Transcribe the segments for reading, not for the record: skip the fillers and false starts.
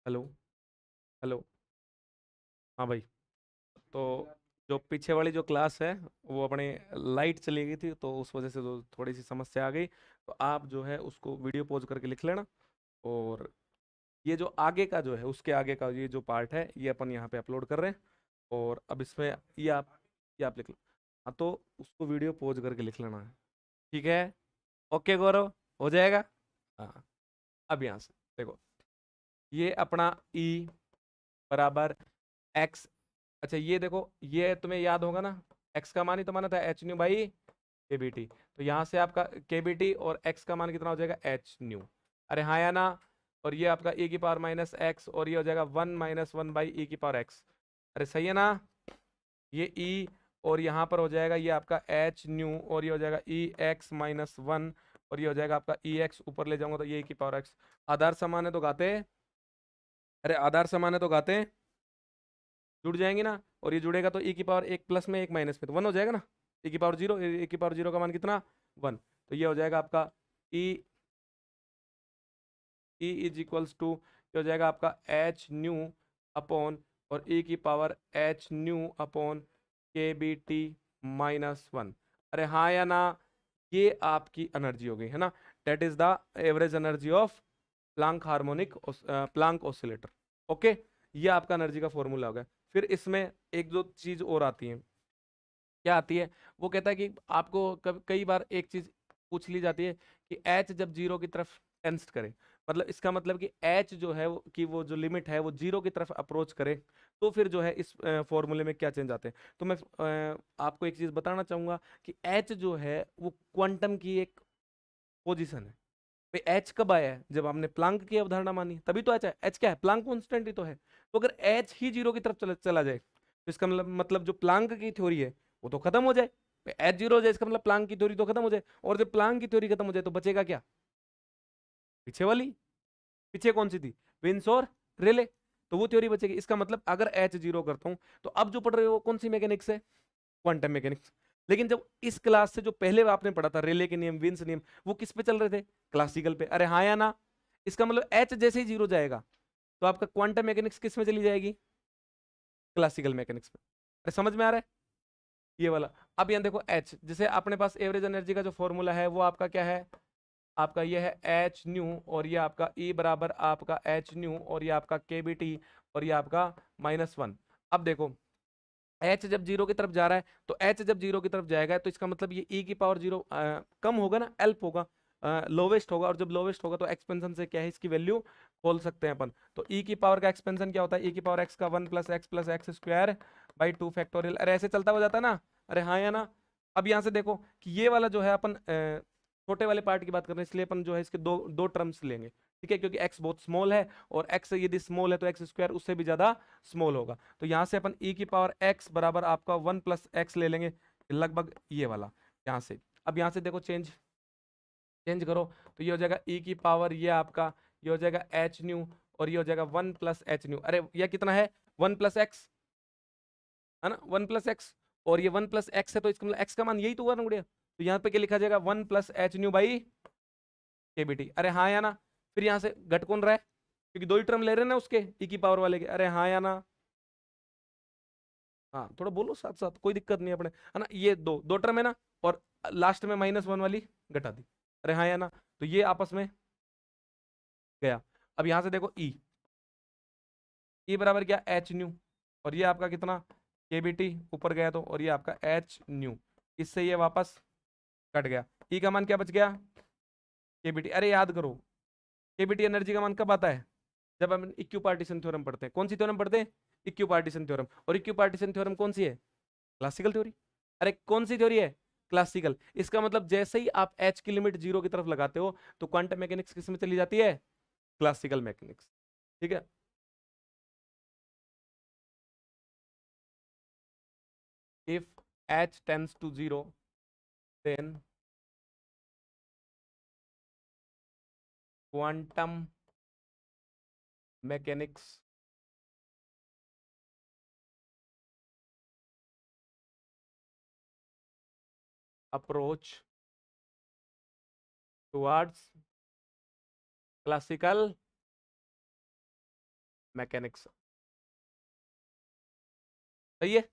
Hello. Hello. हाँ भाई। तो जो पीछे वाली जो क्लास है वो अपने लाइट चली गई थी, तो उस वजह से तो थोड़ी सी समस्या आ गई। तो आप जो है उसको वीडियो पॉज करके लिख लेना। और ये जो आगे का जो है उसके आगे का ये जो पार्ट है ये अपन यहाँ पे अपलोड कर रहे हैं। और अब इसमें ये आप लिख लो। हाँ, तो उसको वीडियो पॉज करके लिख लेना है। ठीक है। ओके गौरव, हो जाएगा। हाँ। अब यहाँ से देखो, ये अपना ई बराबर एक्स। अच्छा ये देखो, ये तुम्हें याद होगा ना, एक्स का मान ही तो माना था एच न्यू बाई के बी टी। तो यहाँ से आपका के बी टी और एक्स का मान कितना हो जाएगा, एच न्यू। अरे हाँ या ना। और ये आपका e की पावर माइनस एक्स, और ये हो जाएगा 1 - 1 बाई ई की पावर एक्स। अरे सही है ना। ये e, और यहाँ पर हो जाएगा ये आपका एच न्यू, और ये हो जाएगा e x - 1। और ये हो जाएगा आपका ई एक्स, ऊपर ले जाऊंगा तो ये e की पावर एक्स। आधार समान है तो गाते हैं। अरे आधार समान है तो गाते हैं। जुड़ जाएंगे ना। और ये जुड़ेगा तो e की पावर एक प्लस में एक माइनस में तो वन हो जाएगा ना। e की पावर जीरो, e की पावर जीरो का मान कितना, वन। तो ये हो जाएगा आपका e e is equals to, ये हो जाएगा आपका एच न्यू अपॉन, और e की power h nu upon k B T -1। अरे हाँ या ना। ये आपकी एनर्जी हो गई है ना। That is the average energy of Planck harmonic Planck oscillator. Okay. ये आपका एनर्जी का फॉर्मूला हो गया। फिर इसमें एक दो चीज और आती है। क्या आती है? वो कहता है कि आपको कई बार एक चीज पूछ ली जाती है कि एच जब जीरो की तरफ टेंस करे, मतलब इसका मतलब कि एच जो है वो जो लिमिट है वो जीरो की तरफ अप्रोच करे, तो फिर जो है इस फॉर्मूले में क्या चेंज आते हैं। तो मैं आपको एक चीज बताना चाहूंगा कि एच जो है वो क्वांटम की एक पोजीशन है। भाई एच कब आया है? जब हमने प्लांक की अवधारणा मानी तभी तो एच है। एच क्या है? प्लांक कांस्टेंट ही तो है। तो अगर एच ही जीरो की तरफ चला जाए तो इसका मतलब जो प्लांक की थ्योरी है वो तो खत्म हो जाए। एच जीरो हो जाए इसका मतलब प्लांक की थ्योरी तो खत्म हो जाए, और जब प्लांक की थ्योरी खत्म हो जाए तो बचेगा क्या? पीछे वाली। पीछे कौन सी थी? विन्स और रिले। तो वो थ्योरी बचेगी। इसका मतलब अगर एच जीरो करता हूं तो अब जो पढ़ रहे हो कौन सी मैकेनिक्स है? Quantum mechanics. लेकिन जब इस क्लास से जो पहले आपने पढ़ा था रेले के नियम, विन्स नियम, वो किस पे चल रहे थे? क्लासिकल पे। अरे हाँ या ना। इसका मतलब एच जैसे ही जीरो जाएगा तो आपका क्वांटम मैकेनिक्स किस में चली जाएगी? क्लासिकल मैकेनिक्स में। अरे समझ में आ रहा है? ये वाला। अब यहाँ देखो एच, जैसे अपने पास एवरेज एनर्जी का जो फॉर्मूला है वो आपका क्या है? आपका ये है एच न्यू, और ये आपका ई बराबर आपका एच न्यू, और ये आपका के बी टी, और ये आपका -1। अब देखो, एच जब जीरो की तरफ जा रहा है, तो एच जब जीरो की तरफ जाएगा तो इसका मतलब ये ई की पावर जीरो कम होगा ना, एल्प होगा, लोवेस्ट होगा। और जब लोवेस्ट होगा तो एक्सपेंशन से क्या है, इसकी वैल्यू खोल सकते हैं अपन। तो ई की पावर का एक्सपेंशन क्या होता है? ई की पावर एक्स का 1 + x + x² बाई 2 फैक्टोरियल। अरे ऐसे चलता हो जाता है ना। अरे हाँ या ना। अब यहाँ से देखो कि ये वाला जो है अपन छोटे वाले पार्ट की बात कर रहे हैं, इसलिए अपन जो है इसके दो दो टर्म्स लेंगे। ठीक है, क्योंकि x बहुत स्मॉल है, और x यदि स्मॉल है तो x² उससे भी ज्यादा स्मॉल होगा। तो यहां से अपन e की पावर x बराबर आपका 1 + x ले लेंगे, लगभग ये वाला। यहाँ से अब यहाँ से देखो, चेंज चेंज करो तो ये हो जाएगा e की पावर ये आपका, ये हो जाएगा एच न्यू, और ये हो जाएगा 1 + h न्यू। अरे ये कितना है? 1 + x, है ना, 1 + x। और ये 1 + x है तो इसका मतलब x का मान यही तो हुआ ना गुड़िया। तो यहाँ पे क्या लिखा जाएगा? 1 + h न्यू बाई के बी टी। अरे हाँ या ना। फिर यहाँ से घट कौन रहा है? क्योंकि दो ही टर्म ले रहे हैं ना उसके e की पावर वाले के। अरे हाँ या ना। हाँ थोड़ा बोलो साथ साथ, कोई दिक्कत नहीं है अपने, है ना। ये दो दो टर्म है ना, और लास्ट में -1 वाली घटा दी। अरे हाँ या ना। तो ये आपस में गया। अब यहां से देखो ई बराबर क्या? H new. और ये आपका कितना? के बी टी ऊपर गया तो, और ये आपका एच न्यू। इससे ये वापस कट गया। ई का मान क्या बच गया? के बी टी। अरे याद करो, के बी टी एनर्जी का मान कब आता है? जब हम इक्यू पार्टीशन थ्योरम पढ़ते हैं। कौन सी थ्योरम पढ़ते हैं? इक्यू पार्टीशन थ्योरम। और इक्यू पार्टीशन थ्योरम कौन सी है? Classical theory. अरे कौन सी थ्योरी है? क्लासिकल। इसका मतलब जैसे ही आप एच की लिमिट जीरो की तरफ लगाते हो तो क्वांटम मैकेनिक्स किस में चली जाती है? Classical mechanics. ठीक है। If h tends to zero, then quantum mechanics approach towards classical mechanics. सही है,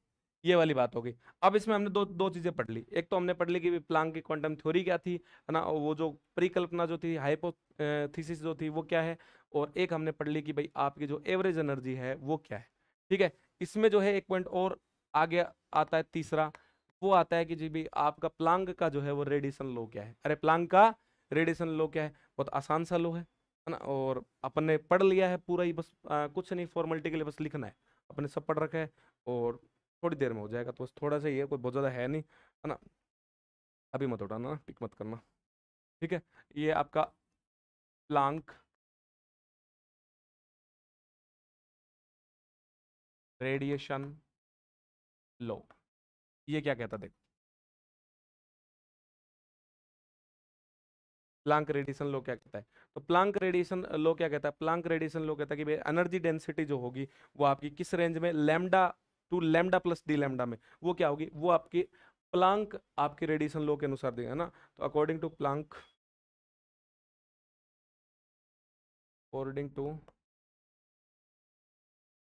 ये वाली बात हो गई। अब इसमें हमने दो दो चीजें पढ़ ली। एक तो हमने पढ़ ली कि प्लांक की क्वांटम थ्योरी क्या थी, है ना, और वो जो परिकल्पना जो थी, हाइपोथेसिस जो थी वो क्या है, और एक हमने पढ़ ली कि भाई आपकी जो एवरेज एनर्जी है वो क्या है। ठीक है, इसमें जो है एक पॉइंट और आगे आता है तीसरा, वो आता है कि जी भाई आपका प्लांक का जो है वो रेडिएशन लो क्या है। अरे प्लांक का रेडिएशन लो क्या है, बहुत आसान सा लो है ना, और अपन ने पढ़ लिया है पूरा ही, बस कुछ नहीं, फॉर्मेलिटी के लिए बस लिखना है, अपने सब पढ़ रखा है, और थोड़ी देर में हो जाएगा, तो बस थोड़ा सा ही है, कोई बहुत ज़्यादा है नहीं, है ना। अभी मत उठाना, पिक मत करना। ठीक है, ये आपका प्लांक रेडिएशन लो, ये क्या कहता देख, प्लांक रेडिएशन लो क्या कहता है। तो प्लांक रेडिएशन लो क्या कहता है, प्लांक रेडिएशन लो कहता है कि भाई एनर्जी डेंसिटी जो होगी वो आपकी किस रेंज में, lambda to lambda plus d lambda में, वो क्या होगी, वो आपकी प्लांक आपके रेडिएशन लो के अनुसार देगा ना। तो according to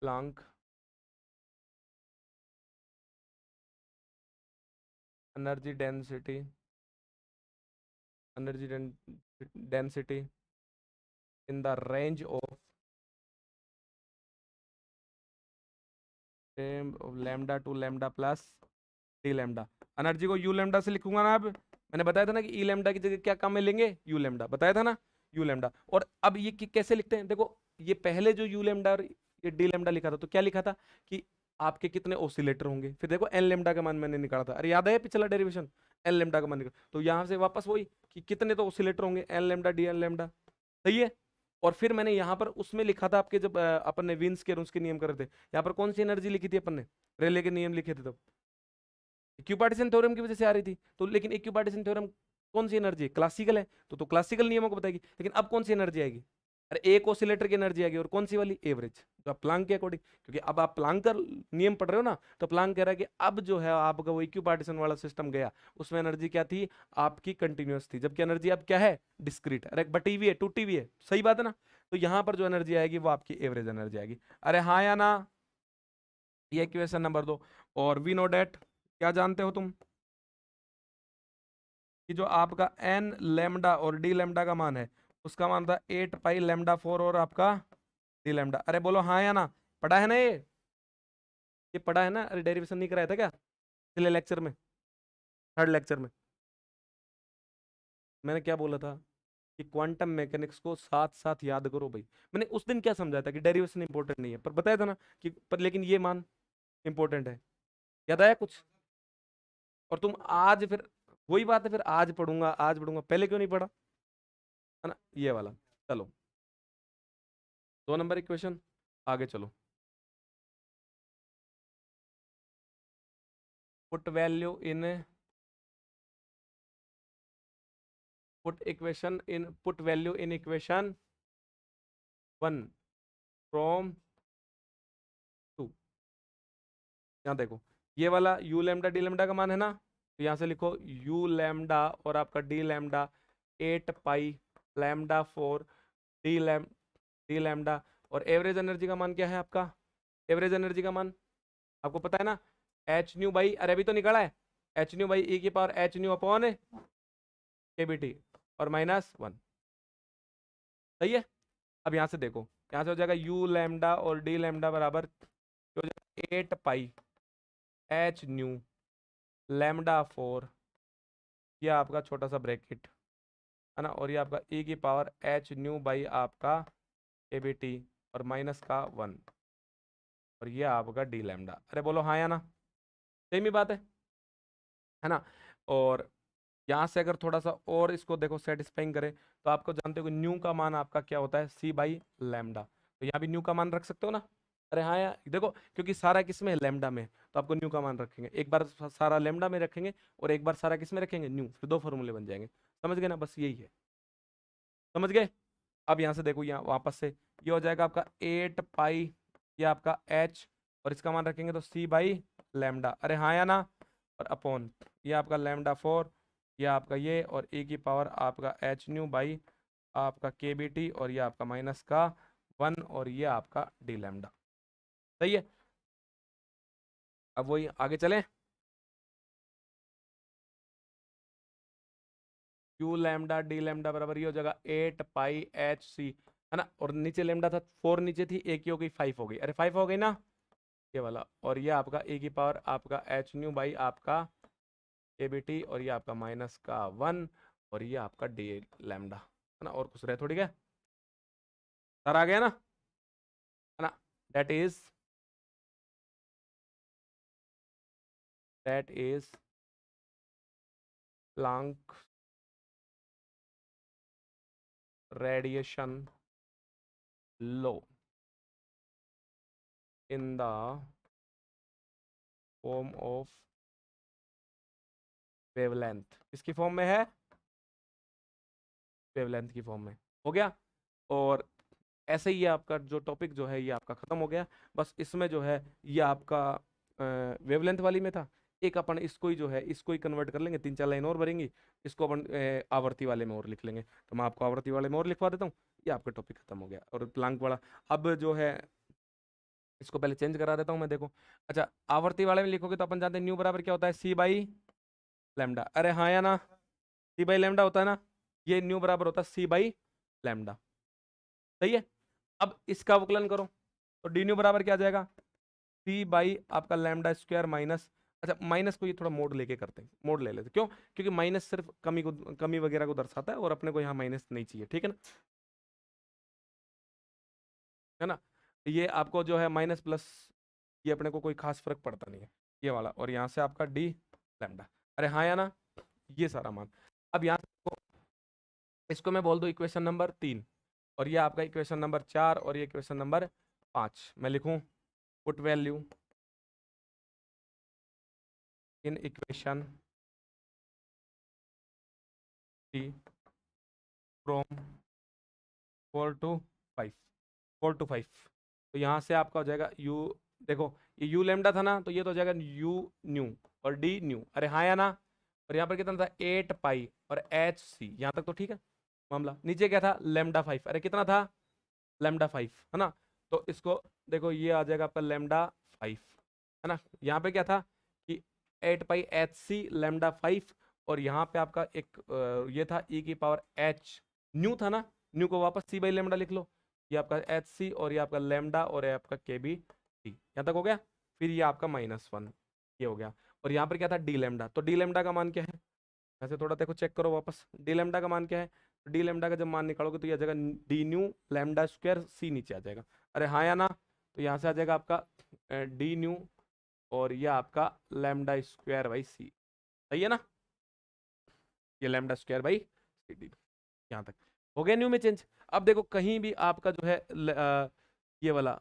Planck energy density, energy density in the range of lambda to lambda plus d lambda. Energy को यू लैम्डा से लिखूंगा ना, अब मैंने बताया था ना कि ई लैम्डा की जगह क्या काम में लेंगे, यू लैम्डा, बताया था ना, यू लैम्डा। और अब ये कैसे लिखते हैं, देखो ये पहले जो यू लैम्डा और ये डी लैम्डा लिखा था, तो क्या लिखा था कि आपके कितने ओसिलेटर होंगे, फिर देखो एन लैम्डा का मान मैंने निकाला था, अरे याद है पिछला डेरिवेशन, एन लैम्डा का मान निकाला, तो यहाँ से वापस वही कि कितने तो ओसिलेटर होंगे, N lambda d N lambda. सही है, और फिर मैंने यहाँ पर उसमें लिखा था आपके, जब अपन ने विन्स के रूल्स के नियम कर रहे थे, यहाँ पर कौन सी एनर्जी लिखी थी अपन ने, रेले के नियम लिखे थे तब, इक्विपार्टीशन थ्योरम की वजह से आ रही थी। तो लेकिन इक्विपार्टीशन थ्योरम कौन सी एनर्जी है, क्लासिकल है, तो क्लासिकल नियमों को बताएगी, लेकिन अब कौन सी एनर्जी आएगी, अरे एक ऑसिलेटर की एनर्जी आएगी, और कौन सी वाली, एवरेज, जो आप प्लांक के अकॉर्डिंग, क्योंकि अब आप प्लांक का नियम पढ़ रहे हो ना, तो प्लांक कह रहा है कि अब जो है आपका वो इक्विपार्टीशन वाला सिस्टम गया, उसमें एनर्जी क्या थी, आपकी कंटिन्यूअस थी, जबकि एनर्जी अब क्या है, डिस्क्रीट, अरे बटी हुई है, टूटी हुई है, सही बात है ना। तो यहाँ पर जो एनर्जी आएगी वो आपकी एवरेज एनर्जी आएगी। अरे हाँ या ना, ये इक्वेशन नंबर 2। और वी नो डेट, क्या जानते हो तुम, कि जो आपका एन लेमडा और डी लेमडा का मान है, उसका मान था 8 पाई लैम्डा 4 और आपका डी लेमडा। अरे बोलो हाँ या ना, पढ़ा है ना ये पढ़ा है ना, अरे डेरिवेशन नहीं कराया था क्या पिछले लेक्चर में, थर्ड लेक्चर में मैंने क्या बोला था कि क्वांटम मैकेनिक्स को साथ साथ याद करो भाई। मैंने उस दिन क्या समझाया था कि डेरिवेशन इंपॉर्टेंट नहीं है, पर बताया था ना कि पर लेकिन ये मान इंपॉर्टेंट है, याद आया कुछ। और तुम आज फिर वही बात है, फिर आज पढ़ूंगा आज पढ़ूंगा, पहले क्यों नहीं पढ़ा, है ना, ये वाला। चलो 2 नंबर इक्वेशन, आगे चलो। Put value in, put value in equation 1 from 2। यहाँ देखो, ये वाला यू लैम्डा डी लैम्डा का मान है ना, तो यहाँ से लिखो यू लैम्डा और आपका डी लैम्डा 8 पाई लैम्डा 4 डी लैम्डा। और एवरेज एनर्जी का मान क्या है आपका, एवरेज एनर्जी का मान आपको पता है ना, एच न्यू बाई, अरे अभी तो निकला है, एच न्यू बाई ई की power h nu upon k B T और -1। सही है, अब यहाँ से देखो, यहाँ से हो जाएगा यू लैम्डा और डी लैम्डा बराबर हो जाएगा 8 पाई H न्यू लैम्डा 4, ये आपका छोटा सा ब्रैकेट, है ना, और ये आपका e की पावर एच न्यू बाई आपका ए बी टी और -1, और ये आपका डी लैम्डा। अरे बोलो हाँ या ना, सेम ही बात है ना। और यहाँ से अगर थोड़ा सा और इसको देखो सेटिस्फाइंग करें, तो आपको जानते हो कि न्यू का मान आपका क्या होता है, C/लैम्डा, तो यहाँ भी न्यू का मान रख सकते हो ना। अरे हाँ यार देखो, क्योंकि सारा किस में है, लैम्डा में, तो आपको न्यू का मान रखेंगे, एक बार सारा लैम्डा में रखेंगे और एक बार सारा किस में रखेंगे, न्यू, फिर 2 फॉर्मूले बन जाएंगे। समझ गए ना, बस यही है, समझ गए। अब यहाँ से देखो, यहाँ वापस से ये हो जाएगा आपका 8 पाई, ये आपका H, और इसका मान रखेंगे तो C/लैम्डा, अरे हाँ या ना, और अपॉन ये आपका लैम्डा 4, ये आपका ये, और e की पावर आपका एच न्यू बाई आपका के बी टी, और ये आपका 1 और ये आपका डी लैम्डा। सही है। अब वही आगे चलें। क्यू लैम्डा डी लैम्डा बराबर ये हो जाएगा 8 पाई एच सी, है ना। और नीचे लैम्डा था 4 नीचे थी, एक ही हो गई 5 हो गई, अरे 5 हो गई ना ये वाला। और ये आपका ए की पावर आपका एच न्यू बाई आपका ए बी टी, और ये आपका माइनस का 1 और ये आपका डी लैम्डा, है ना। और कुछ रहे थोड़ी क्या सर, आ गया ना, है ना। That is that is Planck radiation low in the form of wavelength. किसकी फॉर्म में है? वेवलेंथ की फॉर्म में। हो गया। और ऐसे ही ये आपका जो टॉपिक जो है ये आपका खत्म हो गया। बस इसमें जो है ये आपका वेवलेंथ वाली में था। एक अपन इसको ही जो है इसको ही कन्वर्ट कर लेंगे, 3-4 लाइन और भरेंगी, इसको अपन आवर्ती वाले में और लिख लेंगे। तो मैं आपको आवर्ती वाले में और लिखवा देता हूँ। ये आपका टॉपिक खत्म हो गया। और प्लांक वाला अब जो है इसको पहले चेंज करा देता हूँ मैं, देखो। अच्छा, आवर्ती वाले में लिखोगे तो अपन जानते हैं न्यू बराबर क्या होता है, सी बाई लैम्डा। अरे हाँ या ना, सी बाई लैम्डा होता है ना। ये न्यू बराबर होता है सी बाई लैम्डा। सही है। अब इसका अवकलन करो तो डी न्यू बराबर क्या आ जाएगा, सी बाई आपका लैम्डा स्क्वायर माइनस। अच्छा, माइनस को ये थोड़ा मोड लेके करते हैं, मोड ले लेते हैं। क्यों? क्योंकि माइनस सिर्फ कमी को, कमी वगैरह को दर्शाता है, और अपने को यहाँ माइनस नहीं चाहिए, ठीक है ना, है ना। ये आपको जो है माइनस प्लस, ये अपने को कोई खास फर्क पड़ता नहीं है, ये वाला। और यहाँ से आपका डी लैम्डा, अरे हाँ या ना, ये सारा मान। अब यहाँ से इसको मैं बोल दूँ इक्वेशन नंबर 3, और ये आपका इक्वेशन नंबर 4, और ये इक्वेशन नंबर 5। मैं लिखूं put value in equation 3 from 4 to 5, 4 to 5। तो यहाँ से आपका हो जाएगा यू, देखो ये यू लेमडा था ना, तो ये तो हो जाएगा यू न्यू और डी न्यू, अरे हाँ या ना। और यहाँ पर कितना था 8 पाई और एच सी, यहाँ तक तो ठीक है मामला। नीचे क्या था लेमडा 5, अरे कितना था लेमडा 5, है ना। तो इसको देखो ये आ जाएगा आपका लेमडा 5, है ना। यहाँ पे क्या था कि 8 पाई एच सी लेमडा 5, और यहाँ पे आपका एक ये था ई की पावर एच न्यू था ना, न्यू को वापस सी बाई लेमडा लिख लो। ये आपका एच सी और ये आपका लेमडा और ये आपका के बी टी, यहाँ तक हो गया। फिर ये आपका -1 ये हो गया। और यहाँ पर क्या था डी लेमडा, तो डी लेमडा का मान क्या है, वैसे थोड़ा देखो चेक करो वापस, डी लेमडा का मान क्या है। डी लेमडा का जब मान निकालोगे तो ये आ जाएगा डी न्यू लेमडा स्क्वायर सी, नीचे आ जाएगा, अरे हाँ या ना। तो यहाँ से आ जाएगा आपका डी न्यू और ये आपका लेमडा स्क्वायर बाई सी, सही है ना। ये lambda square by C D, यहाँ तक हो गया न्यू में चेंज। अब देखो कहीं भी आपका जो है ये वाला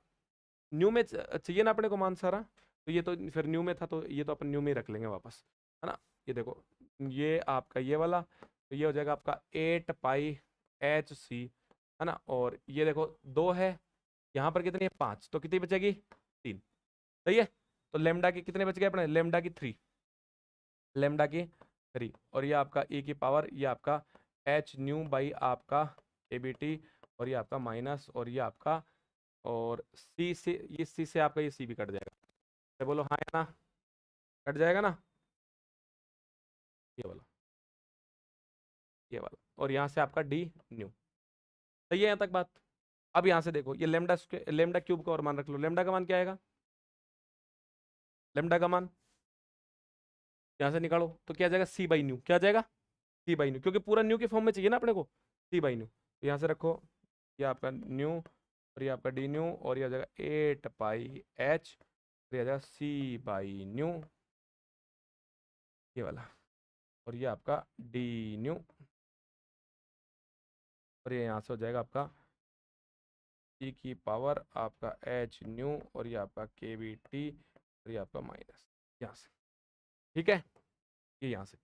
न्यू में चाहिए ना अपने को मान सारा, तो ये तो फिर न्यू में था, तो ये तो अपन न्यू में ही रख लेंगे वापस, है ना। ये देखो ये आपका ये वाला, तो ये हो जाएगा आपका 8 पाई एच सी, है ना। और ये देखो 2 है, यहाँ पर कितनी है 5, तो कितनी बचेगी 3, सही है। तो लेमडा की कितने बच गए अपने, लेमडा की 3, लेमडा की 3, और ये आपका e की पावर ये आपका एच न्यू बाई आपका ए बी टी, और ये आपका माइनस और ये आपका, और सी से ये सी से आपका ये सी भी कट जाएगा, तो बोलो हाँ या ना, कट जाएगा ना ये वाला, ये वाला। और यहाँ से आपका डी न्यू, सही है यहाँ तक बात। अब यहाँ से देखो ये लेमडा लेमडा क्यूब का और मान रख लो, लेमडा का मान क्या आएगा, लेमडा का मान यहाँ से निकालो तो क्या आ जाएगा सी बाई न्यू, क्या आ जाएगा सी बाई न्यू, क्योंकि पूरा न्यू के फॉर्म में चाहिए ना अपने को, सी बाई न्यू। तो यहाँ से रखो ये आपका न्यू और ये आपका डी न्यू, और ये आ जाएगा 8 पाई एच, और ये आ जाएगा सी बाई न्यू ये वाला, और ये आपका डी न्यू, और ये यहाँ से हो जाएगा आपका ई की पावर आपका एच न्यू और ये आपका के बी टी, और ये आपका माइनस यहाँ से, ठीक है। ये यहाँ से,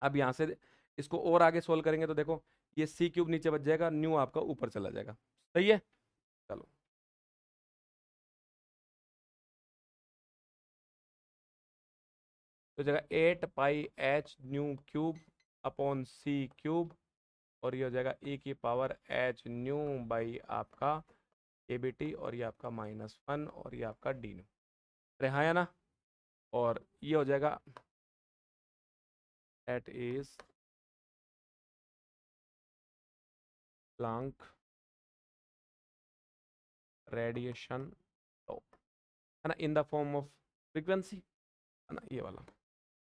अब यहाँ से इसको और आगे सोल्व करेंगे तो देखो ये सी क्यूब नीचे बच जाएगा, न्यू आपका ऊपर चला जाएगा, सही है। चलो तो जगह 8 पाई एच न्यू क्यूब अपॉन सी क्यूब, और ये हो जाएगा e की पावर h न्यू बाई आपका KBT, और ये आपका -1 और ये आपका d न्यू। अरे हाँ या ना। और ये हो जाएगा that is Planck radiation law, है ना, in the form of frequency, है ना, ये वाला।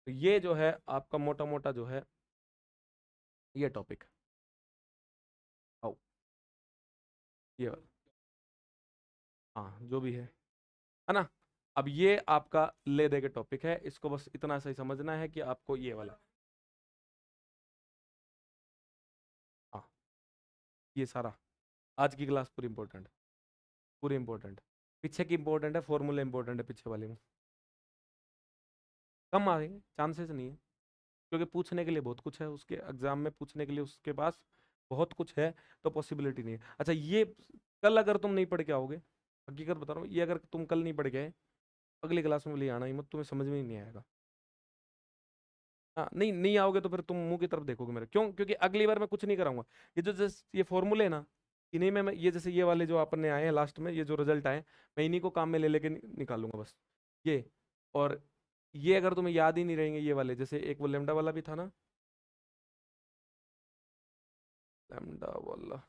तो ये जो है आपका मोटा मोटा जो है ये टॉपिक, आओ ये वाला, हाँ जो भी है ना। अब ये आपका ले दे के टॉपिक है, इसको बस इतना सही समझना है कि आपको ये वाला, हाँ ये सारा आज की क्लास पूरी इंपॉर्टेंट, पूरी इंपॉर्टेंट। पीछे की इंपॉर्टेंट है, फॉर्मूला इंपॉर्टेंट है पीछे वाली में, कम आएंगे चांसेस नहीं है, क्योंकि पूछने के लिए बहुत कुछ है, उसके एग्जाम में पूछने के लिए उसके पास बहुत कुछ है, तो पॉसिबिलिटी नहीं है। अच्छा ये कल अगर तुम नहीं पढ़ के आओगे, हकीकत बता रहा हूँ, ये अगर तुम कल नहीं पढ़ के आए, अगली क्लास में ले आना ही मत, तुम्हें समझ में ही नहीं आएगा। हाँ नहीं नहीं आओगे तो फिर तुम मुंह की तरफ देखोगे मेरे, क्यों? क्योंकि अगली बार मैं कुछ नहीं कराऊंगा। ये जो जैसे ये फॉर्मूले है ना, इन्हीं में मैं ये जैसे ये वाले जो अपने आए हैं लास्ट में, ये जो रिजल्ट आए, मैं इन्हीं को काम में ले लेके निकालूंगा बस ये। और ये अगर तुम्हें याद ही नहीं रहेंगे ये वाले, जैसे एक वो लेमडा वाला भी था ना, लेमडा वाला,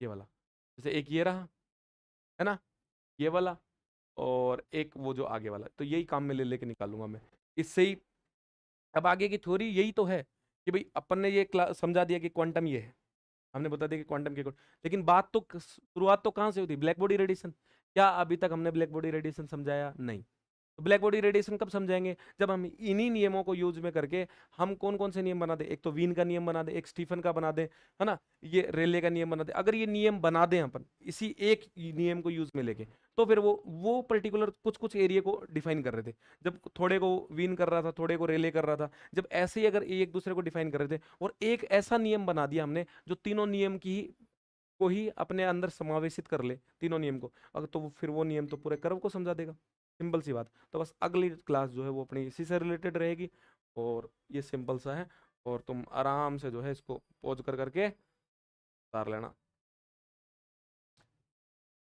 ये वाला, जैसे एक ये रहा, है ना, ये वाला, और एक वो जो आगे वाला, तो यही काम में ले लेके निकालूंगा मैं इससे ही। अब आगे की थ्योरी यही तो है कि भाई अपन ने ये क्लास समझा दिया कि क्वांटम ये है, हमने बता दिया कि क्वांटम के, लेकिन बात तो शुरुआत तो कहाँ से होती, ब्लैक बॉडी रेडिएशन। क्या अभी तक हमने ब्लैक बॉडी रेडिएशन समझाया? नहीं। तो ब्लैक बॉडी रेडिएशन कब समझाएंगे? जब हम इन्हीं नियमों को यूज में करके हम कौन कौन से नियम बना दे, एक तो वीन का नियम बना दे, एक स्टीफन का बना दे, है ना, ये रेले का नियम बना दे। अगर ये नियम बना दें अपन इसी एक नियम को यूज में लेके, तो फिर वो पर्टिकुलर कुछ कुछ एरिया को डिफाइन कर रहे थे। जब थोड़े को वीन कर रहा था, थोड़े को रेले कर रहा था, जब ऐसे ही अगर एक दूसरे को डिफाइन कर रहे थे, और एक ऐसा नियम बना दिया हमने जो तीनों नियम की को ही अपने अंदर समावेशित कर ले, तीनों नियम को, अगर तो फिर वो नियम तो पूरे कर्व को समझा देगा। सिंपल सी बात। तो बस अगली क्लास जो है वो अपनी इसी से रिलेटेड रहेगी, और ये सिंपल सा है, और तुम आराम से जो है इसको पॉज कर करके उतार लेना,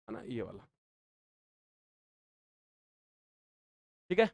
है ना, ये वाला। ठीक है।